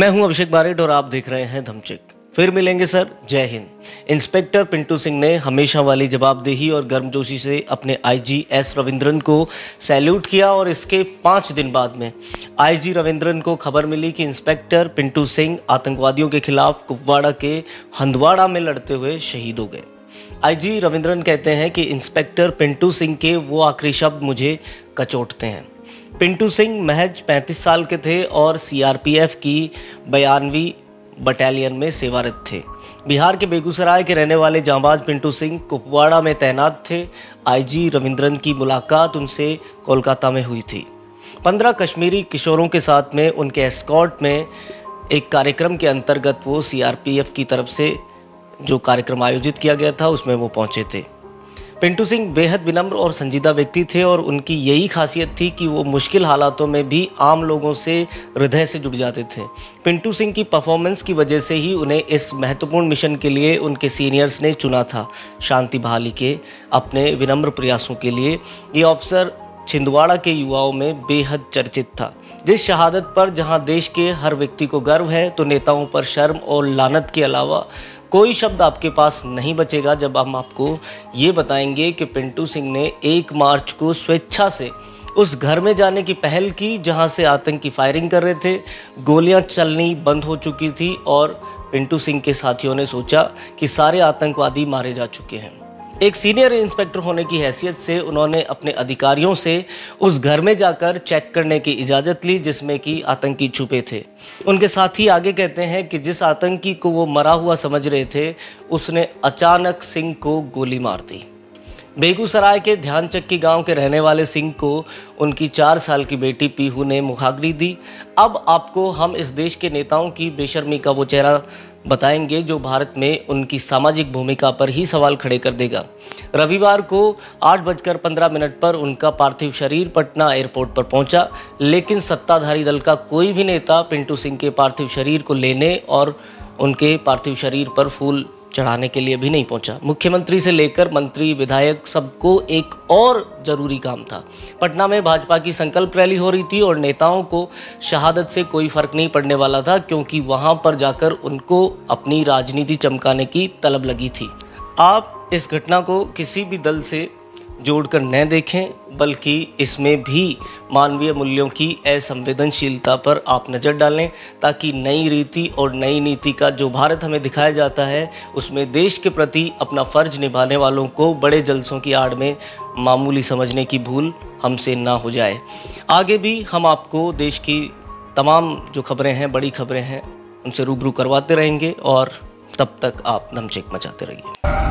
मैं हूं अभिषेक बारेड और आप देख रहे हैं धमचिक। फिर मिलेंगे सर, जय हिंद। इंस्पेक्टर पिंटू सिंह ने हमेशा वाली जवाबदेही और गर्मजोशी से अपने आईजी एस रविंद्रन को सैल्यूट किया और इसके 5 दिन बाद में आईजी रविंद्रन को खबर मिली कि इंस्पेक्टर पिंटू सिंह आतंकवादियों के खिलाफ कुपवाड़ा के हंदवाड़ा में लड़ते हुए शहीद हो गए। आईजी रविंद्रन कहते हैं कि इंस्पेक्टर पिंटू सिंह के वो आखिरी शब्द मुझे कचोटते हैं। पिंटू सिंह महज 35 साल के थे और सीआरपीएफ की 92वीं बटालियन में सेवारत थे। बिहार के बेगूसराय के रहने वाले जांबाज पिंटू सिंह कुपवाड़ा में तैनात थे। आईजी रविंद्रन की मुलाकात उनसे कोलकाता में हुई थी। 15 कश्मीरी किशोरों के साथ में उनके एस्कॉर्ट में एक कार्यक्रम के अंतर्गत वो सीआरपीएफ की तरफ से जो कार्यक्रम आयोजित किया गया था उसमें वो पहुंचे थे। पिंटू सिंह बेहद विनम्र और संजीदा व्यक्ति थे और उनकी यही खासियत थी कि वो मुश्किल हालातों में भी आम लोगों से हृदय से जुड़ जाते थे। पिंटू सिंह की परफॉर्मेंस की वजह से ही उन्हें इस महत्वपूर्ण मिशन के लिए उनके सीनियर्स ने चुना था। शांति बहाली के अपने विनम्र प्रयासों के लिए ये अवसर छिंदवाड़ा के युवाओं में बेहद चर्चित था। जिस शहादत पर जहां देश के हर व्यक्ति को गर्व है, तो नेताओं पर शर्म और लानत के अलावा कोई शब्द आपके पास नहीं बचेगा जब हम आपको ये बताएंगे कि पिंटू सिंह ने 1 मार्च को स्वेच्छा से उस घर में जाने की पहल की जहां से आतंकी फायरिंग कर रहे थे। गोलियां चलनी बंद हो चुकी थी और पिंटू सिंह के साथियों ने सोचा कि सारे आतंकवादी मारे जा चुके हैं। एक सीनियर इंस्पेक्टर होने की हैसियत से उन्होंने अपने अधिकारियों से उस घर में जाकर चेक करने की इजाज़त ली जिसमें कि आतंकी छुपे थे। उनके साथी आगे कहते हैं कि जिस आतंकी को वो मरा हुआ समझ रहे थे उसने अचानक सिंह को गोली मार दी। बेगूसराय के ध्यानचक्की गांव के रहने वाले सिंह को उनकी 4 साल की बेटी पीहू ने मुखाग्री दी। अब आपको हम इस देश के नेताओं की बेशर्मी का वो चेहरा बताएंगे जो भारत में उनकी सामाजिक भूमिका पर ही सवाल खड़े कर देगा। रविवार को 8:15 पर उनका पार्थिव शरीर पटना एयरपोर्ट पर पहुंचा, लेकिन सत्ताधारी दल का कोई भी नेता पिंटू सिंह के पार्थिव शरीर को लेने और उनके पार्थिव शरीर पर फूल चढ़ाने के लिए भी नहीं पहुंचा। मुख्यमंत्री से लेकर मंत्री विधायक सबको एक और जरूरी काम था। पटना में भाजपा की संकल्प रैली हो रही थी और नेताओं को शहादत से कोई फर्क नहीं पड़ने वाला था, क्योंकि वहां पर जाकर उनको अपनी राजनीति चमकाने की तलब लगी थी। आप इस घटना को किसी भी दल से जोड़कर न देखें, बल्कि इसमें भी मानवीय मूल्यों की असंवेदनशीलता पर आप नज़र डालें, ताकि नई रीति और नई नीति का जो भारत हमें दिखाया जाता है उसमें देश के प्रति अपना फ़र्ज निभाने वालों को बड़े जलसों की आड़ में मामूली समझने की भूल हमसे ना हो जाए। आगे भी हम आपको देश की तमाम जो खबरें हैं, बड़ी खबरें हैं, उनसे रूबरू करवाते रहेंगे और तब तक आप धमचक मचाते रहिए।